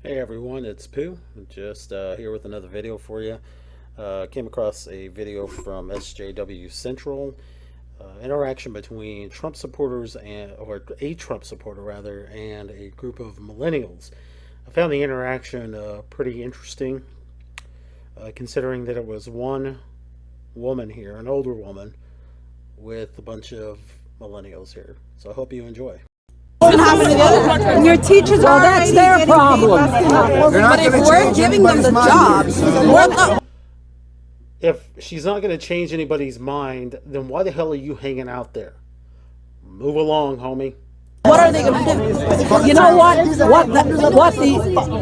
Hey everyone, it's Pooh. Just here with another video for you. Came across a video from SJW Central. Interaction between Trump supporters or a Trump supporter rather, and a group of millennials. I found the interaction pretty interesting, considering that it was one woman here, an older woman, with a bunch of millennials here. So I hope you enjoy. And your teachers well, that's their problem. But if we're giving them the jobs, we're not. If she's not going to change anybody's mind, then why the hell are you hanging out there? Move along, homie. What are they going to do? You know what?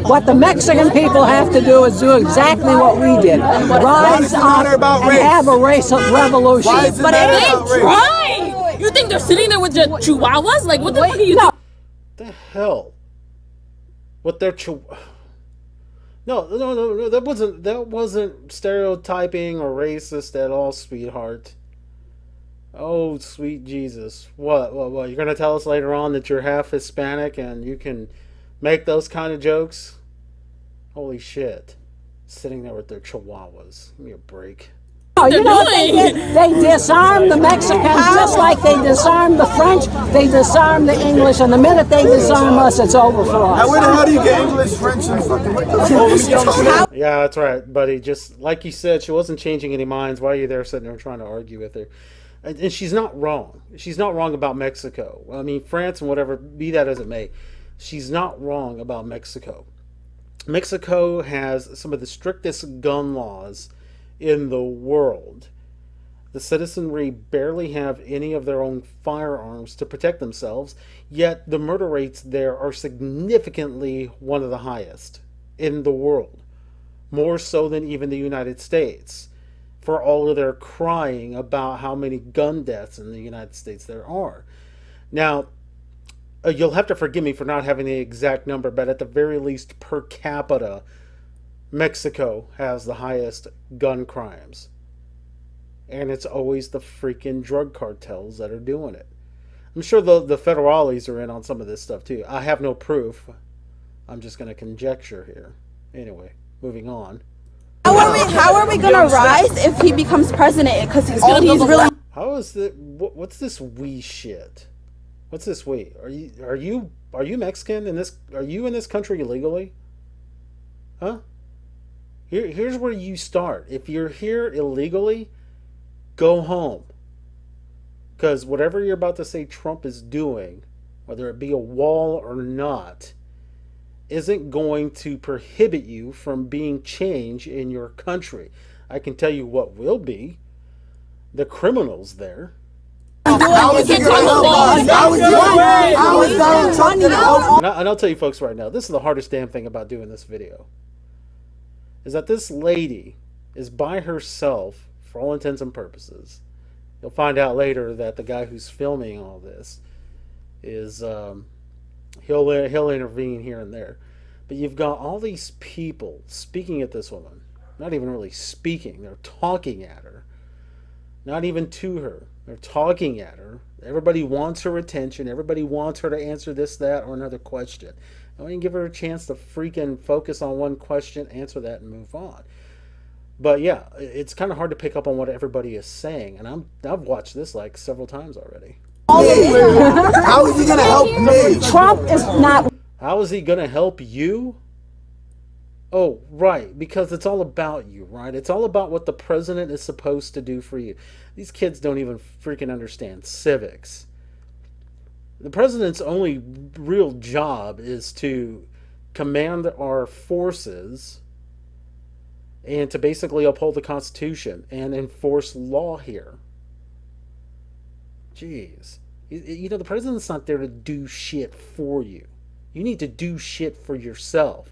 What the Mexican people have to do is do exactly what we did: rise up and have a race revolution. But it ain't right. You think they're sitting there with the chihuahuas? Like, what the fuck are you doing? The hell? What their No, that wasn't stereotyping or racist at all, sweetheart. Oh, sweet Jesus. What? You're going to tell us later on that you're half Hispanic and you can make those kind of jokes? Holy shit. Sitting there with their chihuahuas. Give me a break. Oh, you know what they did? They disarmed the Mexicans just like they disarmed the French. They disarmed the English, and the minute they disarm us, it's over for us. Now, where the hell do you get English, French, and fucking what the fuck? Yeah, that's right, buddy. Just like you said, she wasn't changing any minds. Why are you there sitting there trying to argue with her? And she's not wrong. She's not wrong about Mexico. I mean, France and whatever, be that as it may. She's not wrong about Mexico. Mexico has some of the strictest gun laws in the world. The citizenry barely have any of their own firearms to protect themselves, yet the murder rates there are significantly one of the highest in the world, more so than even the United States, for all of their crying about how many gun deaths in the United States there are. Now, you'll have to forgive me for not having the exact number, but at the very least per capita, Mexico has the highest gun crimes. And it's always the freaking drug cartels that are doing it. I'm sure the federales are in on some of this stuff too. I have no proof. I'm just going to conjecture here. Anyway, moving on. How are we gonna rise if he becomes president? Because he's really. How is that? What's this we shit? What's this we? Are you Mexican in this? Are you in this country illegally? Huh? Here's where you start. If you're here illegally, go home. Because whatever you're about to say Trump is doing, whether it be a wall or not, isn't going to prohibit you from being changed in your country. I can tell you what will be. The criminals there. And I'll tell you folks right now, this is the hardest damn thing about doing this video. Is that this lady is by herself for all intents and purposes. You'll find out later that the guy who's filming all this is he'll intervene here and there. But you've got all these people speaking at this woman. Not even really speaking. They're talking at her. Not even to her. They're talking at her. Everybody wants her attention. Everybody wants her to answer this, that, or another question. I mean, give her a chance to freaking focus on one question, answer that, and move on. But yeah, it's kind of hard to pick up on what everybody is saying, and I've watched this like several times already. How is he gonna help me? Trump is not. How is he gonna help you? Oh, right, because it's all about you, right? It's all about what the president is supposed to do for you. These kids don't even freaking understand civics. The president's only real job is to command our forces and to basically uphold the Constitution and enforce law here. Jeez. You know, the president's not there to do shit for you. You need to do shit for yourself.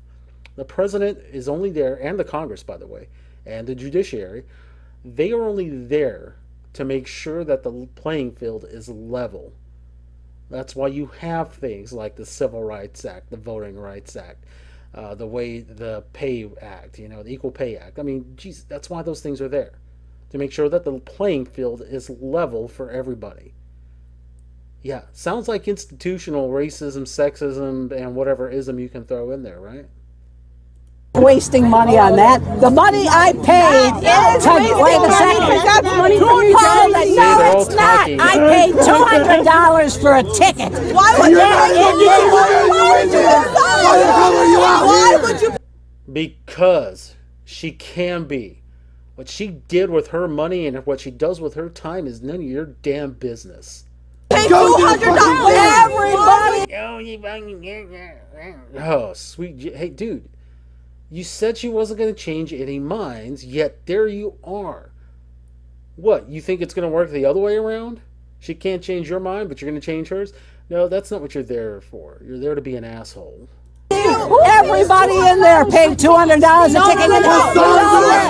The president is only there, and the Congress, by the way, and the judiciary, they are only there to make sure that the playing field is level. That's why you have things like the Civil Rights Act, the Voting Rights Act, the Pay Act, the Equal Pay Act. I mean, geez, that's why those things are there, to make sure that the playing field is level for everybody. Yeah, sounds like institutional racism, sexism, and whatever ism you can throw in there, right? wasting money on that. The money I paid to wait a second. No, it's not. I paid $200 for a ticket. Why would you? Because she can be. What she did with her money and what she does with her time is none of your damn business. Pay $200, everybody. Oh, sweet. Hey, dude. You said she wasn't going to change any minds, yet there you are. What, you think it's going to work the other way around? She can't change your mind, but you're going to change hers? No, that's not what you're there for. You're there to be an asshole. Everybody in there paid $200 a ticket.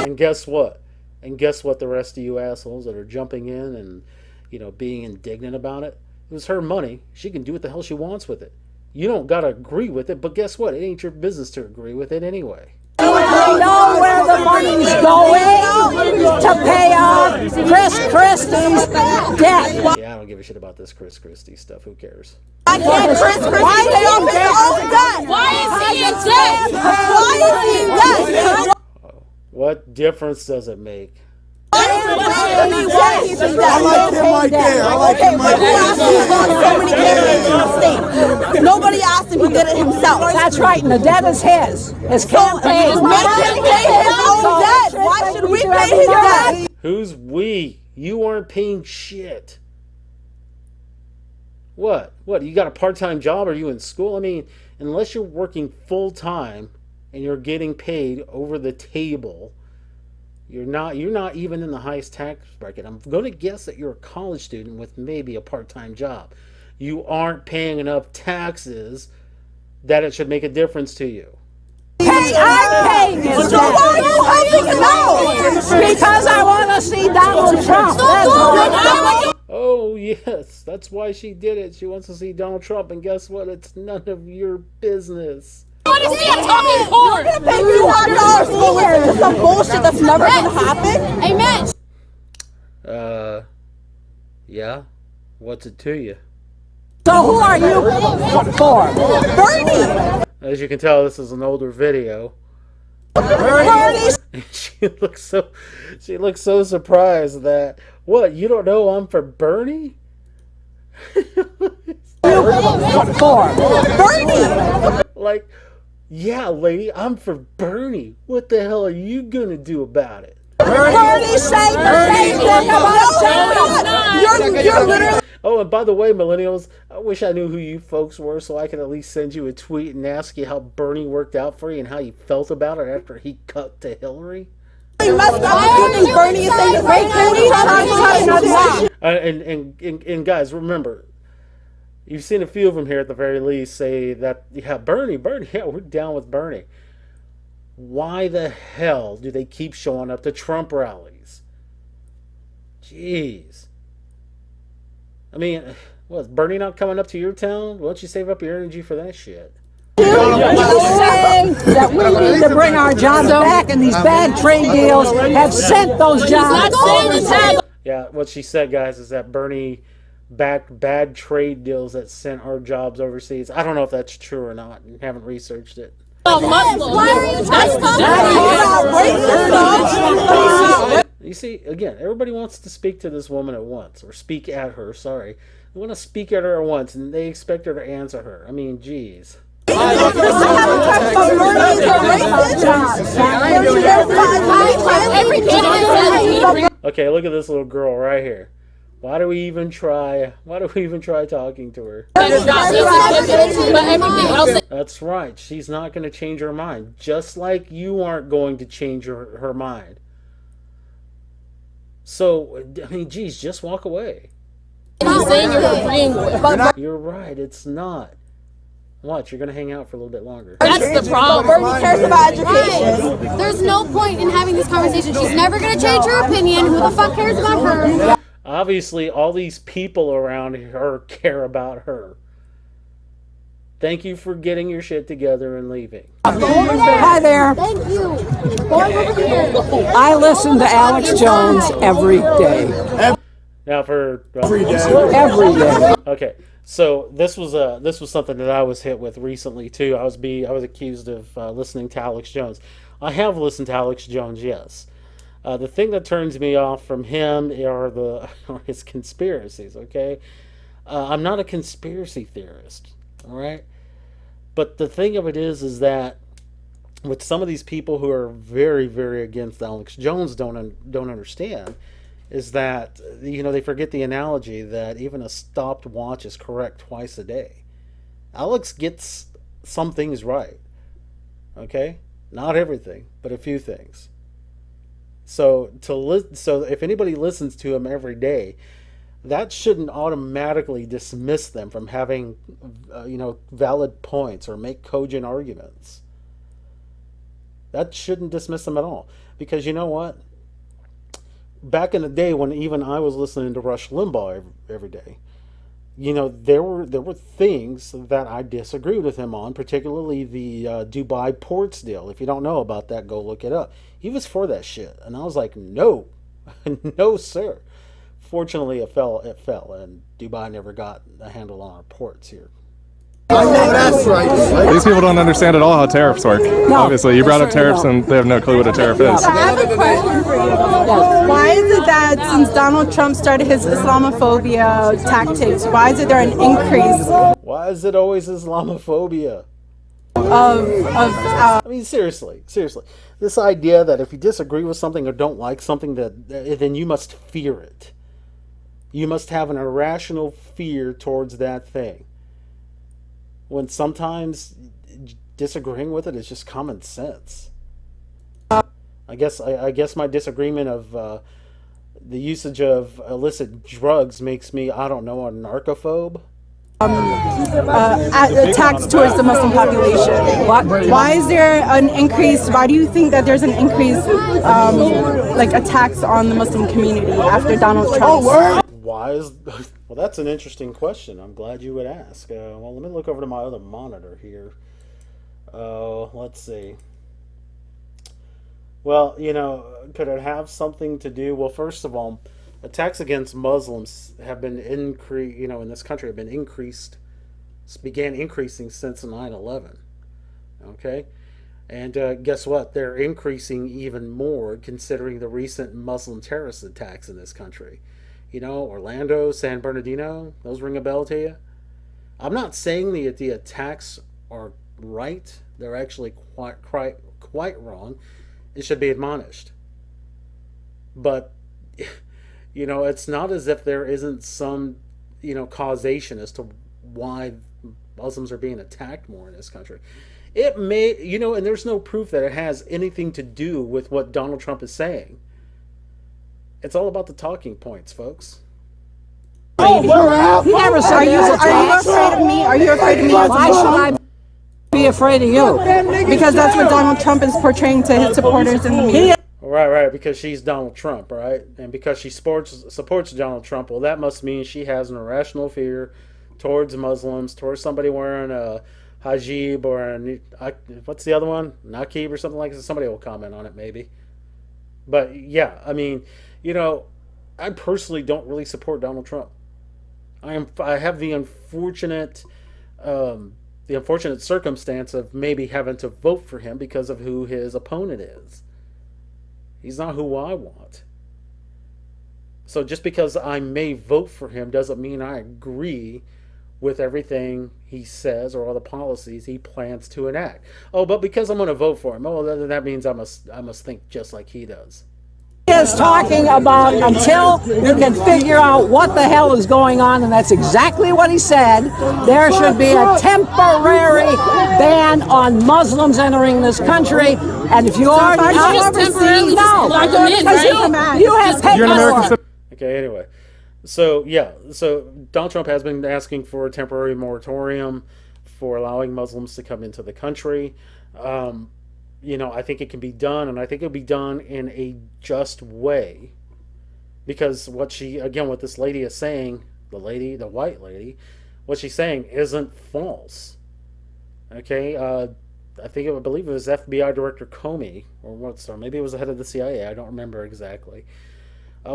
And guess what? And guess what, the rest of you assholes that are jumping in and, being indignant about it? It was her money. She can do what the hell she wants with it. You don't got to agree with it, but guess what? It ain't your business to agree with it anyway. We know where the money's going to pay off Chris Christie's debt. Yeah, I don't give a shit about this Chris Christie stuff. Who cares? I can't Chris Christie pay off his own debt. Why is he in debt? Why is he in debt? What difference does it make? I like him right there. I like him right there. So many candidates in the state. Nobody asked him. He did it himself. That's right, and the debt is his. His campaign. Make him pay his own debt. Why should we pay his debt? Who's we? You aren't paying shit. What? You got a part-time job? Are you in school? I mean, unless you're working full-time and you're getting paid over the table, you're not even in the highest tax bracket. I'm going to guess that you're a college student with maybe a part-time job. You aren't paying enough taxes that it should make a difference to you. I'm paying his debt. Why are you helping him out? Because I want to see Donald Trump. Oh, yes. That's why she did it. She wants to see Donald Trump. And guess what? It's none of your business. What is he a talking whore? Pay $200 to listen to some bullshit that's never gonna happen? Amen. Yeah? What's it to you? So who are you for? Bernie! As you can tell, this is an older video. Bernie! She looks so surprised that, what, you don't know I'm for Bernie? For Bernie! Like, yeah, lady, I'm for Bernie. What the hell are you gonna do about it? Bernie saying the same thing about you're literally. Oh, and by the way, millennials, I wish I knew who you folks were so I could at least send you a tweet and ask you how Bernie worked out for you and how you felt about it after he cut to Hillary. You must not think Bernie is saying And guys, remember, you've seen a few of them here at the very least say that, yeah, Bernie, yeah, we're down with Bernie. Why the hell do they keep showing up to Trump rallies? Jeez. I mean, what, is Bernie not coming up to your town? Why don't you save up your energy for that shit? saying that we need to bring our jobs back, and these bad trade deals have sent those jobs. Yeah, what she said, guys, is that Bernie backed bad trade deals that sent our jobs overseas. I don't know if that's true or not, and haven't researched it. You see, again, everybody wants to speak to this woman at once, or speak at her, sorry. They want to speak at her at once, and they expect her to answer her. I mean, geez. Okay, look at this little girl right here. Why do we even try talking to her? That's right. She's not going to change her mind. Just like you aren't going to change her mind. So, I mean, geez, just walk away. You're right, it's not. What, you're going to hang out for a little bit longer. That's the problem. Bernie cares about education. There's no point in having this conversation. She's never going to change her opinion. Who the fuck cares about her? Obviously, all these people around her care about her. Thank you for getting your shit together and leaving. Hi there. Thank you. I listen to Alex Jones every day. Now for... Every day. Okay, So this was something that I was hit with recently too. I was accused of listening to Alex Jones. I have listened to Alex Jones, yes. The thing that turns me off from him are his conspiracies. Okay, I'm not a conspiracy theorist. All right, but the thing of it is that what some of these people who are very, very against Alex Jones don't understand is that they forget the analogy that even a stopped watch is correct twice a day. Alex gets some things right, okay, not everything, but a few things. So if anybody listens to him every day, that shouldn't automatically dismiss them from having valid points or make cogent arguments. That shouldn't dismiss them at all, because you know what? Back in the day when even I was listening to Rush Limbaugh every day, there were things that I disagreed with him on, particularly the Dubai ports deal. If you don't know about that, go look it up. He was for that shit, and I was like, no, no, sir. Fortunately, it fell, and Dubai never got a handle on our ports here. I know that's right. These people don't understand at all how tariffs work. Obviously, you brought up tariffs and they have no clue what a tariff is. I have a question for you. Why is it that since Donald Trump started his Islamophobia tactics, why is it there an increase Why is it always Islamophobia? I mean, seriously. This idea that if you disagree with something or don't like something, then you must fear it. You must have an irrational fear towards that thing. When sometimes disagreeing with it is just common sense. I guess my disagreement of the usage of illicit drugs makes me, I don't know, a narcophobe. attacks towards the Muslim population. Why is there an increase? Why do you think that there's an increase, like attacks on the Muslim community after Donald Trump? Why is well? That's an interesting question. I'm glad you would ask. Well, let me look over to my other monitor here. Let's see. Well, could it have something to do? Well, first of all, attacks against Muslims have been in this country have been began increasing since 9/11. Okay, and guess what? They're increasing even more considering the recent Muslim terrorist attacks in this country. Orlando, San Bernardino, those ring a bell to you? I'm not saying that the attacks are right. They're actually quite wrong. It should be admonished. But, it's not as if there isn't some, causation as to why Muslims are being attacked more in this country. It may, and there's no proof that it has anything to do with what Donald Trump is saying. It's all about the talking points, folks. He never said Are you afraid of me? Are you afraid of me? Why should I be afraid of you? Because that's what Donald Trump is portraying to his supporters in the media. Right, because she's Donald Trump, right? And because she supports Donald Trump, well, that must mean she has an irrational fear towards Muslims, towards somebody wearing a hijab or what's the other one? Nakib or something like that. Somebody will comment on it, maybe. But, yeah, I mean, I personally don't really support Donald Trump. I have the unfortunate circumstance of maybe having to vote for him because of who his opponent is. He's not who I want. So just because I may vote for him doesn't mean I agree with everything he says or all the policies he plans to enact. Oh, but because I'm going to vote for him, that means I must think just like he does. He is talking about until you can figure out what the hell is going on, and that's exactly what he said. There should be a temporary ban on Muslims entering this country, and if you are just temporarily lock them in, right? You have paperwork. Okay, anyway. So Donald Trump has been asking for a temporary moratorium for allowing Muslims to come into the country. I think it can be done, and I think it'll be done in a just way. Because what this lady is saying, the white lady, what she's saying isn't false. Okay, I believe it was FBI Director Comey, or maybe it was the head of the CIA, I don't remember exactly.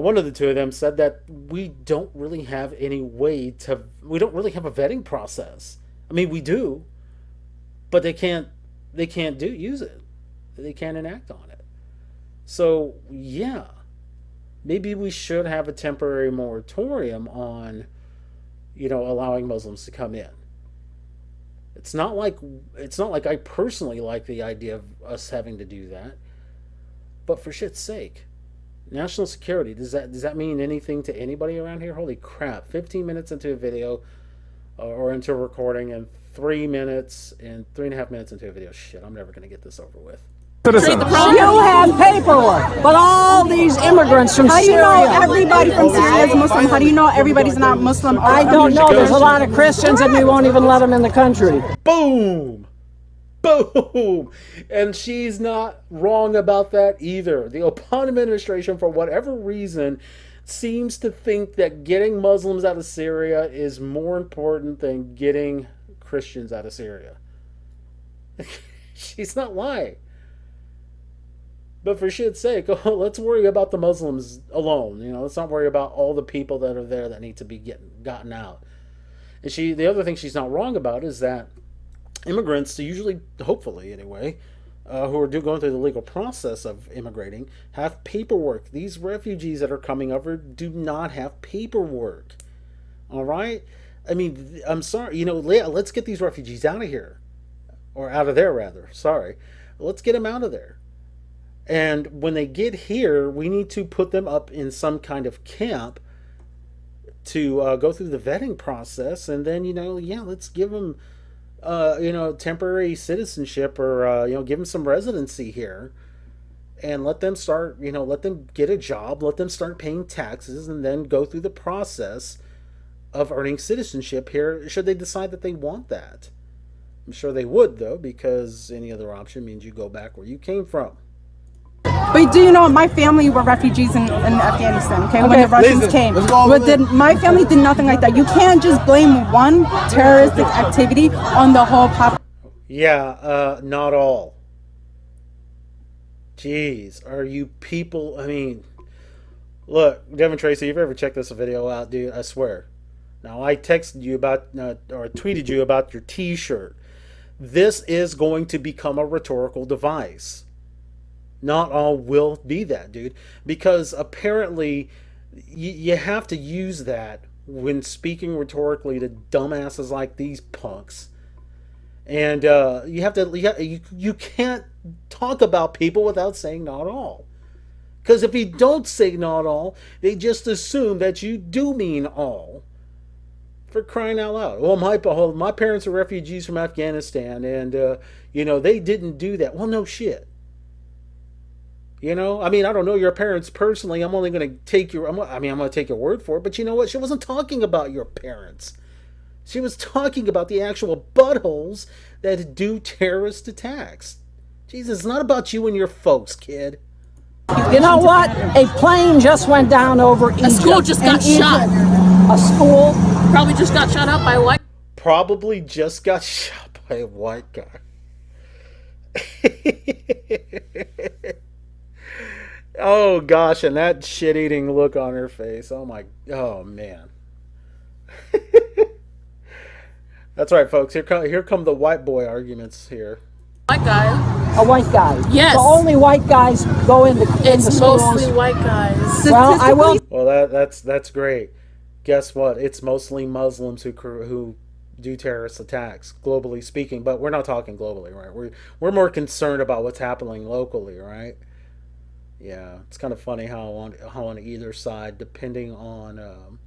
one of the two of them said that we don't really have a vetting process. I mean, we do, but they can't use it. They can't enact on it. So yeah, maybe we should have a temporary moratorium on, allowing Muslims to come in. It's not like I personally like the idea of us having to do that, but for shit's sake, national security, does that mean anything to anybody around here? Holy crap! 15 minutes into a video, or into a recording, and 3.5 minutes into a video. Shit, I'm never gonna get this over with. Citizen. You have paperwork, but all these immigrants from How do you Syria. know everybody from Syria is Muslim? How do you know everybody's not Muslim? I don't know. There's a lot of Christians, and we won't even let them in the country. Boom! Boom! And she's not wrong about that either. The Obama administration, for whatever reason, seems to think that getting Muslims out of Syria is more important than getting Christians out of Syria. She's not lying. But for shit's sake, let's worry about the Muslims alone. Let's not worry about all the people that are there that need to be gotten out. And the other thing she's not wrong about is that immigrants, usually, hopefully anyway, who are going through the legal process of immigrating, have paperwork. These refugees that are coming over do not have paperwork. All right? I mean, I'm sorry. Let's get these refugees out of here. Or out of there, rather. Sorry. Let's get them out of there. And when they get here, we need to put them up in some kind of camp to go through the vetting process. And then, let's give them, temporary citizenship, or, give them some residency here. And let them start, let them get a job, let them start paying taxes, and then go through the process of earning citizenship here, should they decide that they want that. I'm sure they would, though, because any other option means you go back where you came from. But do you know, my family were refugees in Afghanistan, okay, when the Russians came. But my family did nothing like that. You can't just blame one terroristic activity on the whole population. Yeah, not all. Jeez, are you people, I mean, look, Devin Tracy, if you ever check this video out, dude, I swear. Now, I texted you about, or tweeted you about your t-shirt. This is going to become a rhetorical device. Not all will be that, dude. Because apparently you have to use that when speaking rhetorically to dumbasses like these punks. And you can't talk about people without saying not all. Because if you don't say not all, they just assume that you do mean all. For crying out loud. Well, my parents are refugees from Afghanistan, and they didn't do that. Well, no shit. I don't know your parents personally. I'm only going to take I'm going to take your word for it. But you know what? She wasn't talking about your parents. She was talking about the actual buttholes that do terrorist attacks. Jesus, it's not about you and your folks, kid. You know what? A plane just went down over Egypt. A school just got shot. A school? Probably just got shot up by a white. Probably just got shot by a white guy. Oh gosh, and that shit-eating look on her face. Oh man. That's right, folks. Here come the white boy arguments here. White guy. A white guy. Yes. So only white guys go in the It's schools. mostly white guys. Well, I will. Well, that's great. Guess what? It's mostly Muslims who do terrorist attacks, globally speaking. But we're not talking globally, right? We're more concerned about what's happening locally, right? Yeah, it's kind of funny how on either side, depending on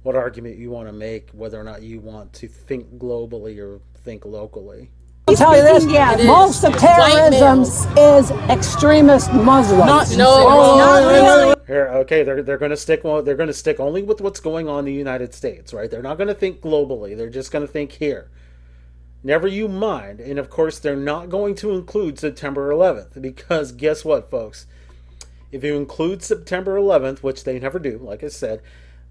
what argument you want to make, whether or not you want to think globally or think locally. I'll tell you this: most of White terrorism males. is extremist Muslims. Here, okay, they're going to stick. Well, they're going to stick only with what's going on in the United States, right? They're not going to think globally. They're just going to think here. Never you mind. And of course, they're not going to include September 11th, because guess what, folks? If you include September 11th, which they never do, like I said,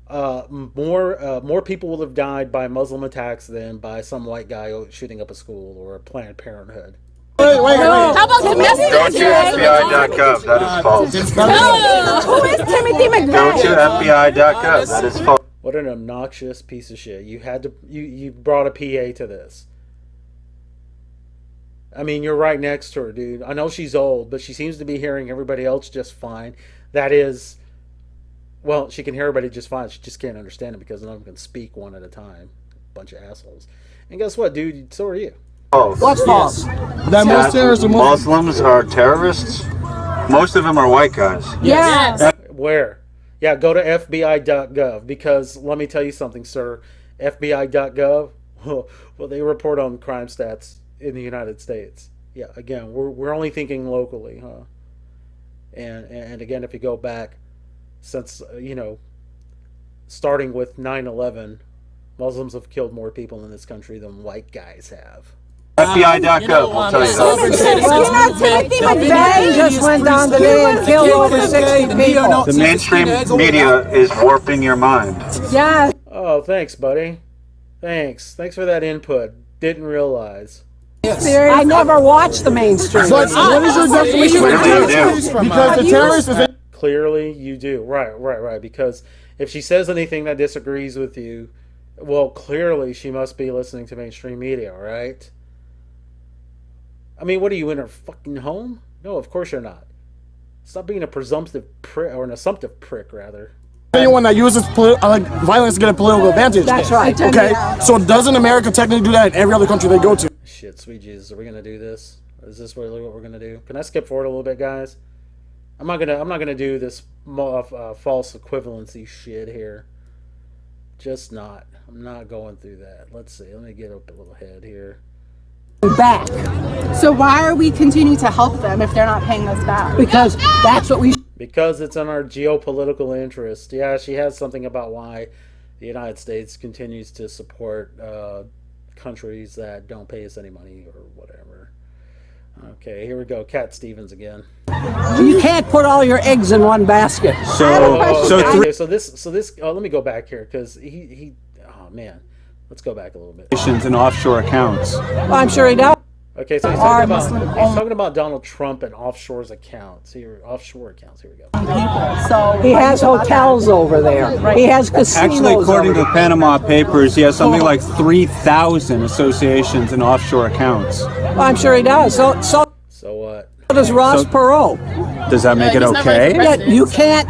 more people will have died by Muslim attacks than by some white guy shooting up a school or a Planned Parenthood. Wait. How about domestic? Go to FBI.gov. That is false. Who is Timothy Go McVeigh? to FBI.gov. That is false. What an obnoxious piece of shit. You brought a PA to this. I mean, you're right next to her, dude. I know she's old, but she seems to be hearing everybody else just fine. That is, well, she can hear everybody just fine. She just can't understand it because none of them can speak one at a time. Bunch of assholes. And guess what, dude? So are you. False. What's false? That most terrorists are Muslims are terrorists. Most of them are white guys. Yes. Where? Yeah, go to FBI.gov because let me tell you something, sir. FBI.gov, well, they report on crime stats in the United States. Yeah, again, we're only thinking locally, huh? And again, if you go back since, starting with 9/11, Muslims have killed more people in this country than white guys have. FBI.gov will tell you that. Timothy McVeigh just went down today and killed over 60 people. The mainstream media is warping your mind. Yeah. Oh, thanks, buddy. Thanks for that input. Didn't realize. I never watched the mainstream. But what is your definition of Clearly you terrorist? do. Because the terrorist is Clearly you do. Right. Because if she says anything that disagrees with you, well, clearly she must be listening to mainstream media, right? I mean, what are you, in her fucking home? No, of course you're not. Stop being a presumptive prick, or an assumptive prick, rather. anyone that uses violence to get a political advantage. That's right. Okay, so doesn't America technically do that in every other country they go to? Shit, sweet Jesus, are we gonna do this? Is this really what we're gonna do? Can I skip forward a little bit, guys? I'm not gonna do this false equivalency shit here. Just not. I'm not going through that. Let's see. Let me get up a little head here. Back. So why are we continuing to help them if they're not paying us back? Because that's what we. Because it's in our geopolitical interest. Yeah, she has something about why the United States continues to support countries that don't pay us any money or whatever. Okay, here we go. Cat Stevens again. You can't put all your eggs in one basket. So this. Let me go back here because he. Oh man, let's go back a little bit. And offshore accounts. Well, I'm sure he does. Okay, so he's talking about Donald Trump and offshore accounts. Here we go. So He has hotels over there. He has casinos. Actually, according to over the Panama Papers, he has something like 3,000 associations and offshore accounts. Well, I'm sure he does. So what? does Ross Perot. Does that make it okay? Yet you can't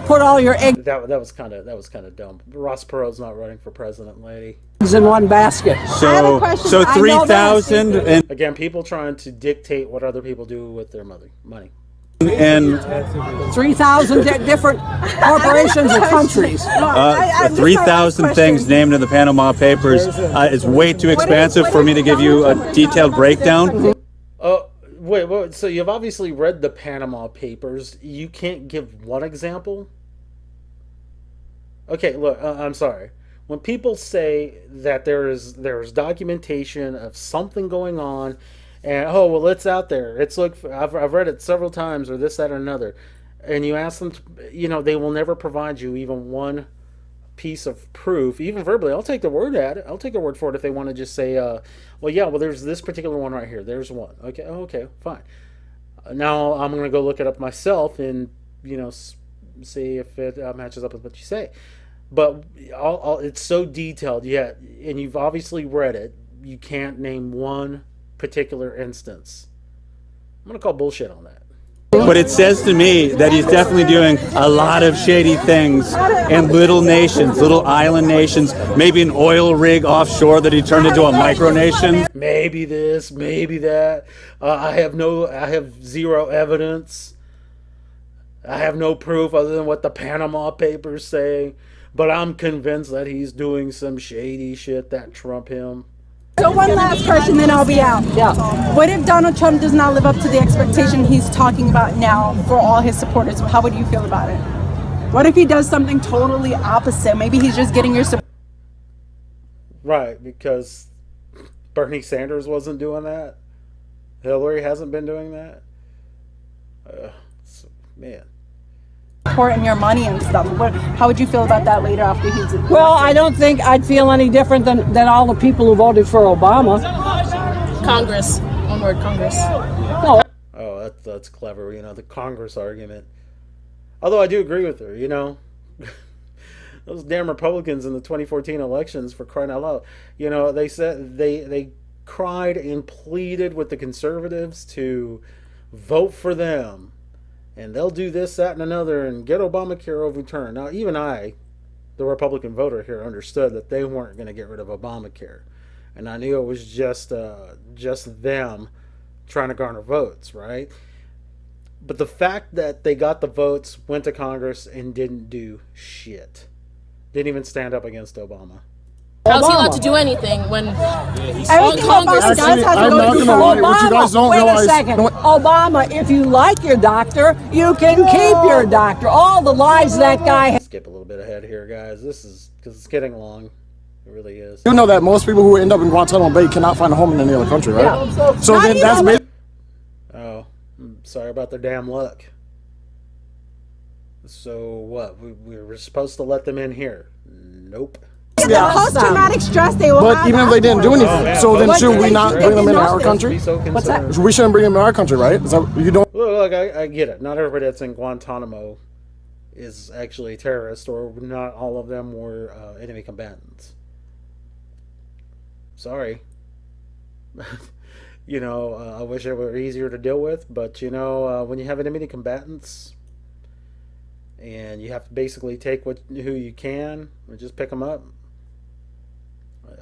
put all your eggs That was kind of dumb. Ross Perot's not running for president, lady. in one basket. So 3,000 and Again, people trying to dictate what other people do with their money. 3,000 different corporations and countries. 3,000 things named in the Panama Papers is way too expansive for me to give you a detailed breakdown. Wait, so you've obviously read the Panama Papers. You can't give one example? Okay, look, I'm sorry. When people say that there's documentation of something going on, and it's out there. It's I've read it several times, or this, that, or another, and you ask them, they will never provide you even one piece of proof, even verbally. I'll take the word at it. I'll take their word for it if they want to just say, there's this particular one right here. There's one. Okay, fine. Now I'm going to go look it up myself and, see if it matches up with what you say. But it's so detailed yet, and you've obviously read it, you can't name one particular instance. I'm going to call bullshit on that. But it says to me that he's definitely doing a lot of shady things in little nations, little island nations, maybe an oil rig offshore that he turned into a micronation. Maybe this, maybe that. I have zero evidence. I have no proof other than what the Panama Papers say. But I'm convinced that he's doing some shady shit that trump him. So one last question, then I'll be out. Yeah. What if Donald Trump does not live up to the expectation he's talking about now for all his supporters? How would you feel about it? What if he does something totally opposite? Maybe he's just getting your support. Right, because Bernie Sanders wasn't doing that. Hillary hasn't been doing that. Man. Support and your money and stuff. How would you feel about that later after he's elected? Well, I don't think I'd feel any different than all the people who voted for Obama. Congress. Onward Congress. No. Oh, that's clever. You know, the Congress argument. Although I do agree with her. You know, those damn Republicans in the 2014 elections, for crying out loud. You know, they said they cried and pleaded with the conservatives to vote for them, and they'll do this, that, and another, and get Obamacare overturned. Now, even I, the Republican voter here, understood that they weren't going to get rid of Obamacare, and I knew it was just them trying to garner votes, right? But the fact that they got the votes, went to Congress, and didn't do shit, didn't even stand up against Obama. How's he allowed to do anything when Everything Congress Obama does has to I'm go not through gonna lie. What you guys Obama, don't wait realize. a second. No, Obama, if you like your doctor, you can keep your doctor. All the lies that guy has. Skip a little bit ahead here, guys. This is because it's getting long. It really is. you know that most people who end up in Guantanamo Bay cannot find a home in any other country, right? Yeah. So then that's Oh, I'm sorry about their damn luck. So what? We were supposed to let them in here? Nope. the post-traumatic stress they will But have even if they didn't do afterwards. anything, man. so then What should did we they not do? bring They them in did our nothing. country? Be so What's that? concerned. We shouldn't bring them in our country, right? Is that, you don't. Look, I get it. Not everybody that's in Guantanamo is actually a terrorist, or not all of them were enemy combatants. Sorry. You know, I wish it were easier to deal with, but you know, when you have enemy combatants, and you have to basically take who you can and just pick them up.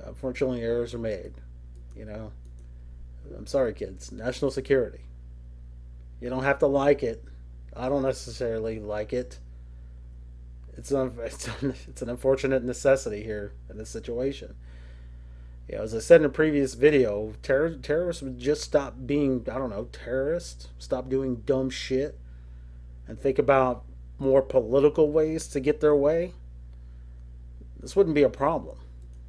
Unfortunately, errors are made. You know, I'm sorry, kids. National security. You don't have to like it. I don't necessarily like it. It's an unfortunate necessity here in this situation. Yeah, as I said in a previous video, terrorists would just stop being, I don't know, terrorists. Stop doing dumb shit and think about more political ways to get their way. This wouldn't be a problem.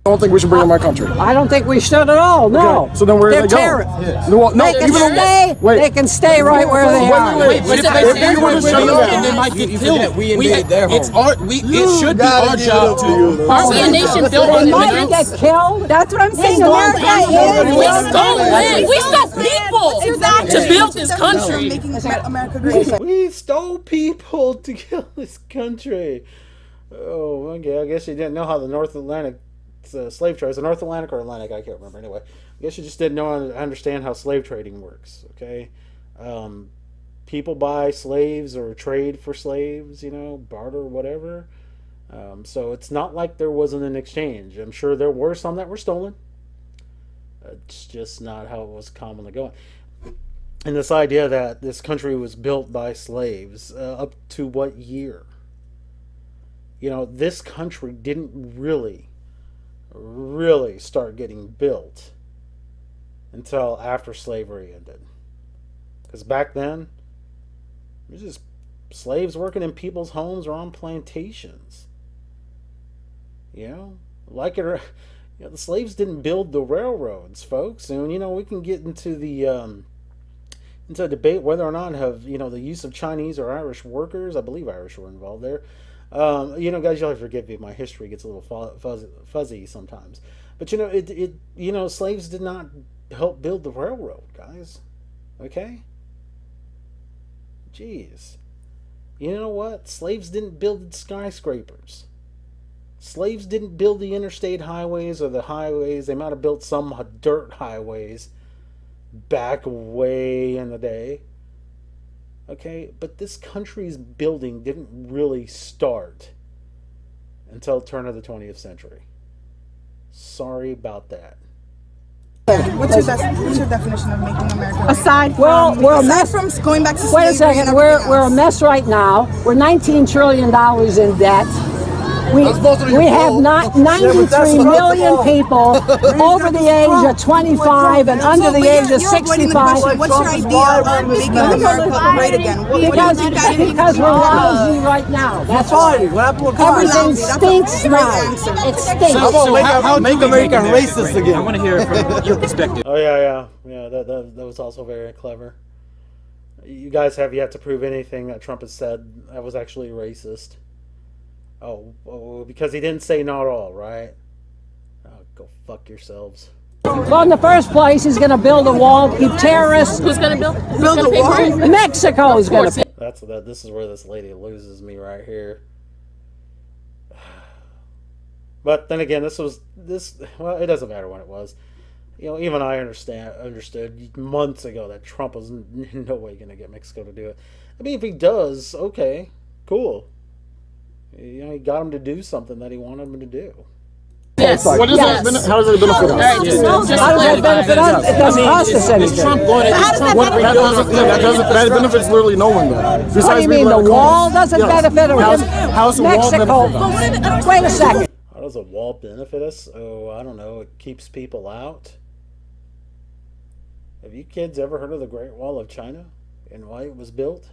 I don't think we should bring them in our country. I don't think we should at all. No. Okay, so then where do They're they go? terrorists. No, They can even stay. wait. They can stay right where they are. Wait, But if if they you want to shut them down, they might get killed. We invaded their home. It's our. It should be our job to. Aren't we a nation built on They might immigrants? get killed. That's what I'm saying. Don't America think is. We stole land. We stole people to build this country. Making America great. We stole people to kill this country. Oh, okay. I guess you didn't know how the North Atlantic slave trade. Is it North Atlantic or Atlantic? I can't remember. Anyway, I guess you just didn't understand how slave trading works. Okay, people buy slaves or trade for slaves. You know, barter, whatever. So it's not like there wasn't an exchange. I'm sure there were some that were stolen. It's just not how it was commonly going. And this idea that this country was built by slaves, up to what year? You know, this country didn't really start getting built until after slavery ended. Because back then, it was just slaves working in people's homes or on plantations. You know, like it or, you know, the slaves didn't build the railroads, folks. And you know, we can get into the into a debate whether or not the use of Chinese or Irish workers. I believe Irish were involved there. You know, guys, you'll have to forgive me. My history gets a little fuzzy sometimes. But you know, slaves did not help build the railroad, guys. Okay? Jeez. You know what? Slaves didn't build skyscrapers. Slaves didn't build the interstate highways or the highways. They might have built some dirt highways back way in the day. Okay, but this country's building didn't really start until the turn of the 20th century. Sorry about that. What's your definition of making America great? Aside from going back to wait a slavery second, and we're everything a else. mess right now. We're $19 trillion in debt. We have not 93 million people over the age of 25 and under the age of 65. What's your idea of making America great again? Because we're lousy right now. That's all. Everything stinks now. It stinks. How make America racist again? I want to hear it from your perspective. Oh yeah. That was also very clever. You guys have yet to prove anything that Trump has said that was actually racist. Oh, because he didn't say not all, right? Oh, go fuck yourselves. Well, in the first place, he's going to build a wall to keep terrorists. Who's gonna build a wall? Mexico is going to. This is where this lady loses me right here. But then again, well, it doesn't matter when it was. You know, even I understood months ago that Trump was in no way going to get Mexico to do it. I mean, if he does, okay, cool. You know, he got him to do something that he wanted him to do. Yes. What is Yes. that? How does it benefit us? How does that benefit us? It doesn't cost us anything. That benefits literally no one, though. What do you mean, the wall doesn't benefit How's the wall Mexico? benefit Wait a second. How does a wall benefit us? Oh, I don't know. It keeps people out. Have you kids ever heard of the Great Wall of China and why it was built?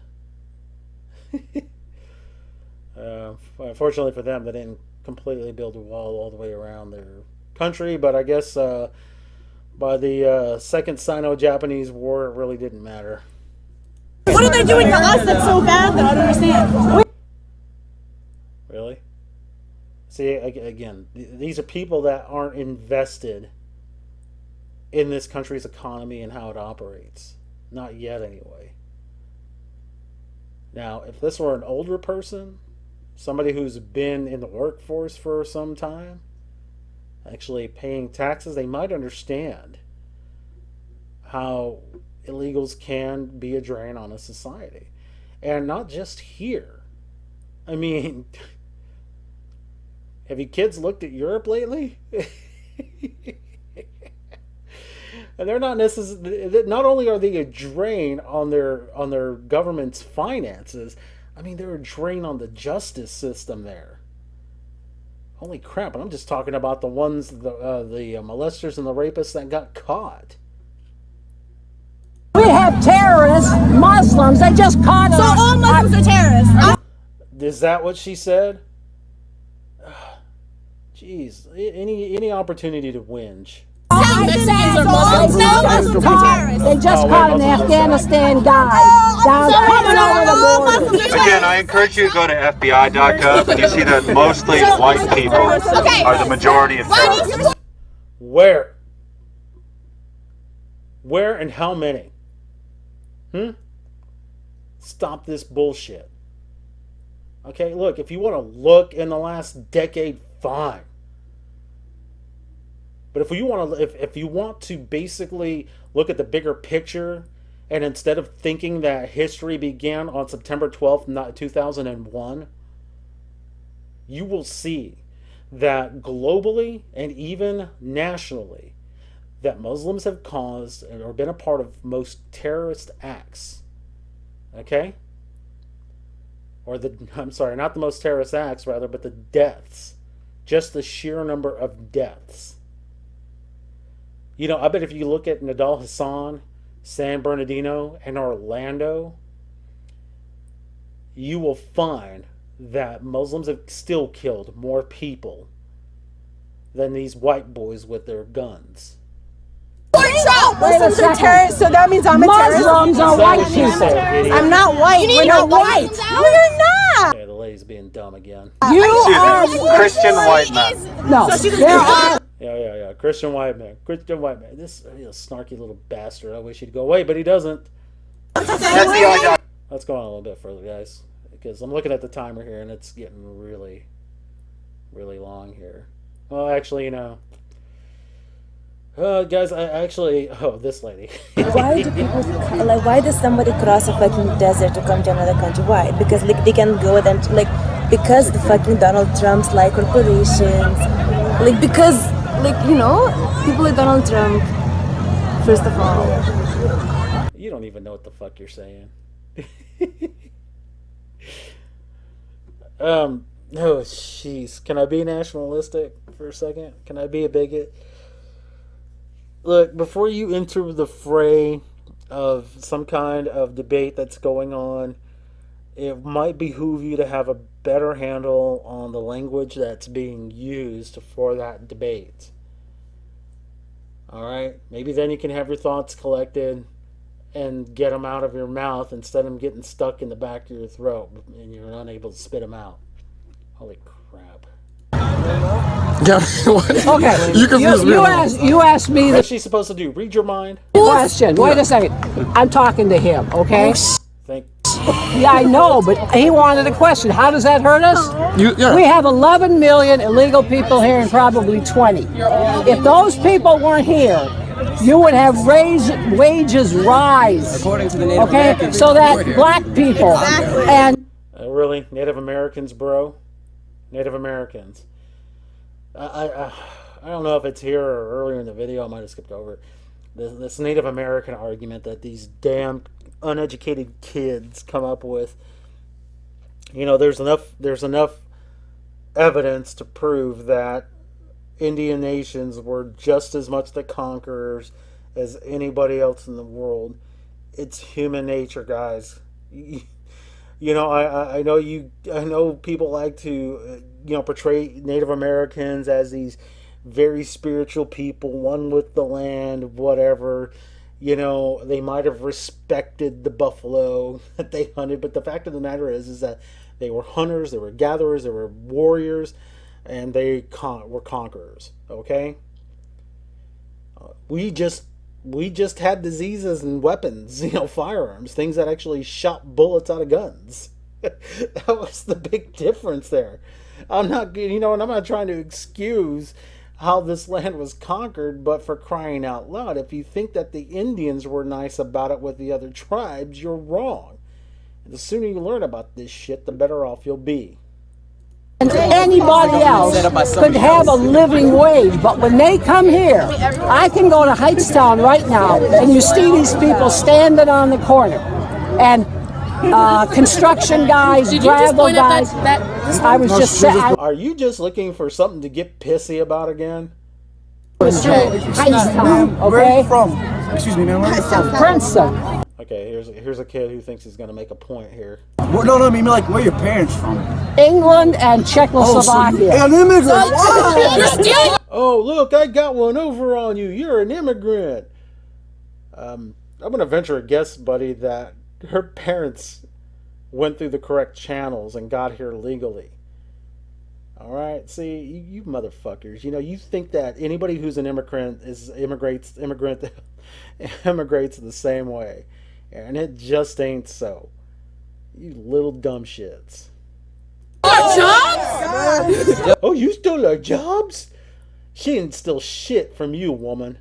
Fortunately for them, they didn't completely build a wall all the way around their country, but I guess by the Second Sino-Japanese War, it really didn't matter. What are they doing to us that's so bad, though? I don't understand. Really? See, again, these are people that aren't invested in this country's economy and how it operates. Not yet, anyway. Now, if this were an older person, somebody who's been in the workforce for some time, actually paying taxes, they might understand how illegals can be a drain on a society. And not just here. I mean, have you kids looked at Europe lately? And they're not necessarily, not only are they a drain on their government's finances, I mean, they're a drain on the justice system there. Holy crap, and I'm just talking about the ones, the molesters and the rapists that got caught. We have terrorists, Muslims, they just caught us. So all Muslims are terrorists? Is that what she said? Jeez, any opportunity to whinge. They just caught an Afghanistan guy coming over the border. Again, I encourage you to go to FBI.gov and you see that mostly white people are the majority of terrorists. Where? Where and how many? Stop this bullshit. Okay, look, if you want to look in the last decade, fine. But if you want to basically look at the bigger picture, and instead of thinking that history began on September 12th, 2001, you will see that globally and even nationally, that Muslims have caused or been a part of most terrorist acts. Okay? I'm sorry, not the most terrorist acts, rather, but the deaths. Just the sheer number of deaths. You know, I bet if you look at Nadal Hassan, San Bernardino, and Orlando, you will find that Muslims have still killed more people than these white boys with their guns. Muslims are terrorists, so that means I'm a terrorist. Muslims are white people. I'm not white. We're not white. No, you're not. Yeah, the lady's being dumb again. You are Christian white men. No, there are. Yeah. Christian white man. This snarky little bastard. I wish he'd go away, but he doesn't. Let's go on a little bit further, guys, because I'm looking at the timer here, and it's getting really, really long here. Well, actually, you know, guys, this lady. Why do people why does somebody cross a fucking desert to come to another country? Why? Because they can go and because the fucking Donald Trump's corporations, because people like Donald Trump. First of all, you don't even know what the fuck you're saying. Oh jeez, can I be nationalistic for a second? Can I be a bigot? Look, before you enter the fray of some kind of debate that's going on, it might behoove you to have a better handle on the language that's being used for that debate. Alright? Maybe then you can have your thoughts collected and get them out of your mouth instead of them getting stuck in the back of your throat and you're unable to spit them out. Holy crap. Yeah. Okay. You confused me. You asked me the What's she supposed to do? Read your mind? question. Wait a second. I'm talking to him, okay? Think. Yeah, I know, but he wanted a question. How does that hurt us? Yeah. We have 11 million illegal people here and probably 20. If those people weren't here, you would have wages rise. According to the Native Okay? Americans, So that black people and Really? Native Americans, bro? Native Americans. I don't know if it's here or earlier in the video. I might have skipped over it. This Native American argument that these damn uneducated kids come up with. You know, there's enough evidence to prove that Indian nations were just as much the conquerors as anybody else in the world. It's human nature, guys. You know, I know people like to portray Native Americans as these very spiritual people, one with the land, whatever. You know, they might have respected the buffalo that they hunted, but the fact of the matter is that they were hunters, they were gatherers, they were warriors, and they were conquerors. Okay, we just had diseases and weapons, firearms, things that actually shot bullets out of guns. That was the big difference there. I'm not, and I'm not trying to excuse how this land was conquered, but for crying out loud, if you think that the Indians were nice about it with the other tribes, you're wrong. And the sooner you learn about this shit, the better off you'll be. And anybody else could have a living wage, but when they come here, I can go to Heightstown right now, and you see these people standing on the corner, and construction guys, gravel guys. I was just saying. Are you just looking for something to get pissy about again? Heightstown, okay? Where are you from? Excuse me, man. Where are you from? Princeton. Okay, here's a kid who thinks he's gonna make a point here. No, I mean like where are your parents from? England and Czechoslovakia. Hey, an immigrant. Wow. Oh, look, I got one over on you. You're an immigrant. I'm gonna venture a guess, buddy, that her parents went through the correct channels and got here legally. All right, see, you motherfuckers. You think that anybody who's an immigrant immigrates the same way, and it just ain't so. You little dumb shits. Jobs? Oh, you stole our jobs? She didn't steal shit from you, woman.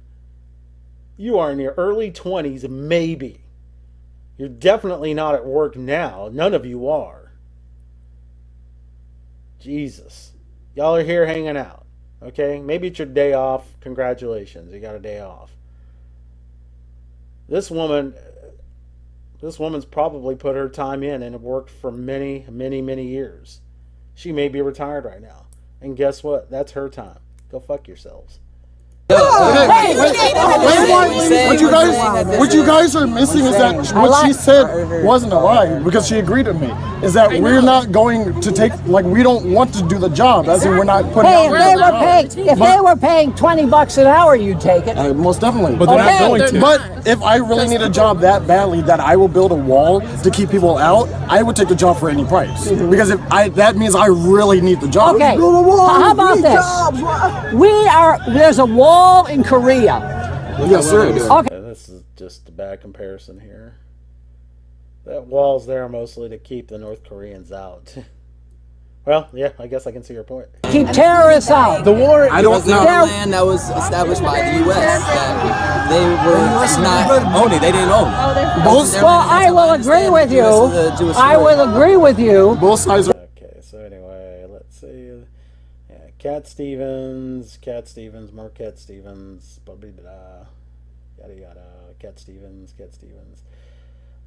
You are in your early 20s, maybe. You're definitely not at work now. None of you are. Jesus. Y'all are here hanging out. Okay? Maybe it's your day off. Congratulations. You got a day off. This woman's probably put her time in and worked for many, many, many years. She may be retired right now. And guess what? That's her time. Go fuck yourselves. What you guys are missing is that what she said wasn't a lie, because she agreed with me. Is that we're not going to take, we don't want to do the job, as in we're not putting out if they were paying $20 an hour, you'd take it. Most definitely. But they're not going to. But if I really need a job that badly that I will build a wall to keep people out, I would take the job for any price. Because that means I really need the job. Okay. How about this? There's a wall in Korea. Yes, sir. Okay. This is just a bad comparison here. That wall's there mostly to keep the North Koreans out. Well, yeah, I guess I can see your point. Keep terrorists out. The war I don't know. land that was established by the U.S. that they were not owning. They didn't own. Well, I will agree with you. I will agree with you. Both sides are. Okay, so anyway, let's see. Yeah, Cat Stevens, more Cat Stevens, yada yada, Cat Stevens.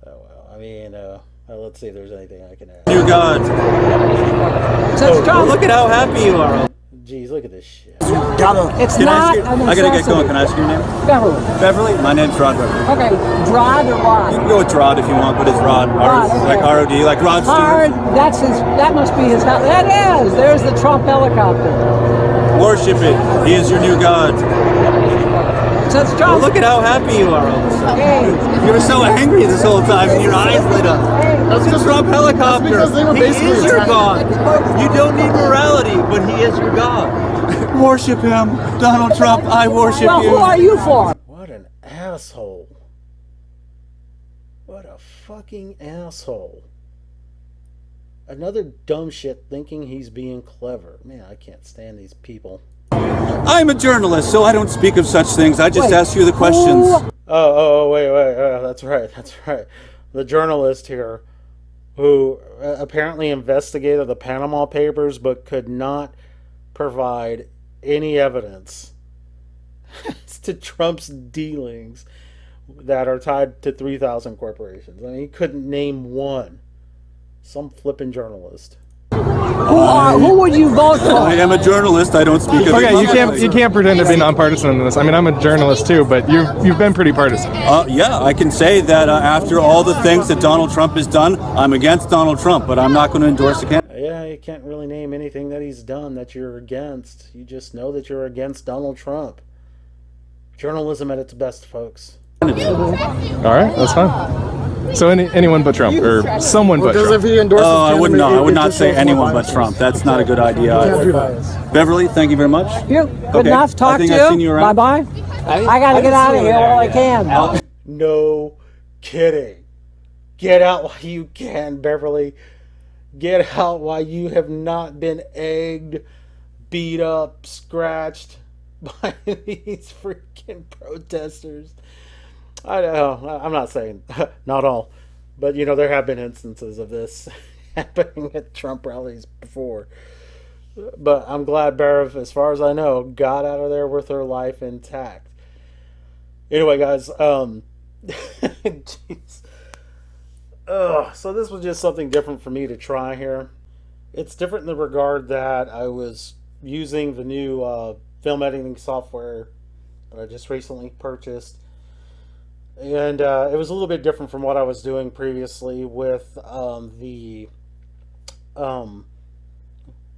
Oh well, I mean, let's see if there's anything I can add. You God. Look at how happy you are. Jeez, look at this shit. It's not an I gotta get going. Can I ask your name? Beverly. Beverly? My name's Rod Beverly. Okay, Rod or Rod? You can go with Rod if you want, but it's Rod. Rod, okay. Like R-O-D, like Rod Stewart. That must be his house. There's the Trump helicopter. Worship it. He is your new God. So it's Trump. Well, look at how happy you are all of a sudden. Hey. You were so angry this whole time and your eyes lit up. That's the Trump helicopter. He is your God. You don't need morality, but he is your God. Worship him. Donald Trump, I worship Well, you. who are you for? What an asshole. What a fucking asshole. Another dumb shit thinking he's being clever. Man, I can't stand these people. I'm a journalist, so I don't speak of such things. I just ask you the questions. Wait. That's right. The journalist here who apparently investigated the Panama Papers but could not provide any evidence to Trump's dealings that are tied to 3,000 corporations. I mean, he couldn't name one. Some flippin' journalist. Who would you vote for? I am a journalist. I don't speak of Okay, you can't pretend to be nonpartisan in this. I mean, I'm a journalist too, but you've been pretty partisan. Yeah, I can say that after all the things that Donald Trump has done, I'm against Donald Trump, but I'm not going to endorse the candidate. Yeah, you can't really name anything that he's done that you're against. You just know that you're against Donald Trump. Journalism at its best, folks. All right, that's fine. So anyone but Trump, or someone but Trump. If he endorses I would not say anyone but Trump. That's not a good idea either. Beverly, thank you very much. Good enough. Talk to you. Bye bye. I gotta get out of here while I can. No kidding. Get out while you can, Beverly. Get out while you have not been egged, beat up, scratched by these freaking protesters. I know, I'm not saying not all, but you know, there have been instances of this happening at Trump rallies before. But I'm glad Bev, as far as I know, got out of there with her life intact. Anyway, guys, jeez. So this was just something different for me to try here. It's different in the regard that I was using the new film editing software that I just recently purchased. And it was a little bit different from what I was doing previously with the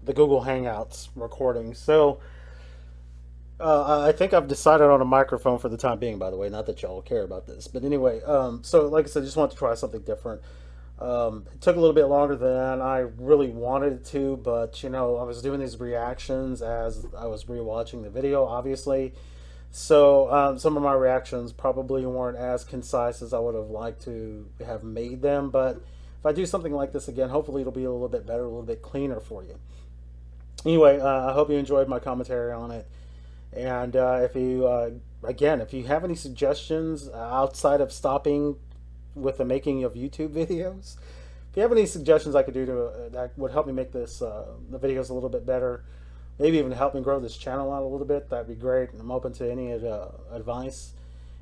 Google Hangouts recording. So I think I've decided on a microphone for the time being, by the way. Not that y'all care about this. But anyway, so like I said, I just wanted to try something different. It took a little bit longer than I really wanted it to, but you know, I was doing these reactions as I was rewatching the video, obviously. So some of my reactions probably weren't as concise as I would have liked to have made them, but if I do something like this again, hopefully it'll be a little bit better, a little bit cleaner for you. Anyway, I hope you enjoyed my commentary on it. And if you have any suggestions outside of stopping with the making of YouTube videos, if you have any suggestions I could do that would help me make this the videos a little bit better, maybe even help me grow this channel out a little bit, that'd be great. I'm open to any advice,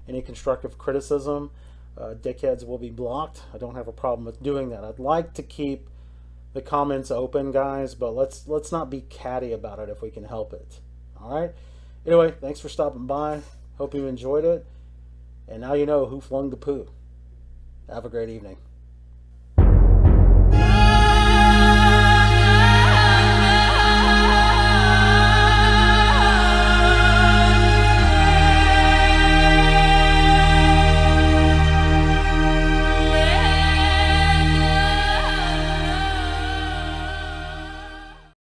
any constructive criticism. Dickheads will be blocked. I don't have a problem with doing that. I'd like to keep the comments open, guys, but let's not be catty about it if we can help it. All right. Anyway, thanks for stopping by. Hope you enjoyed it. And now you know who flung the poo. Have a great evening.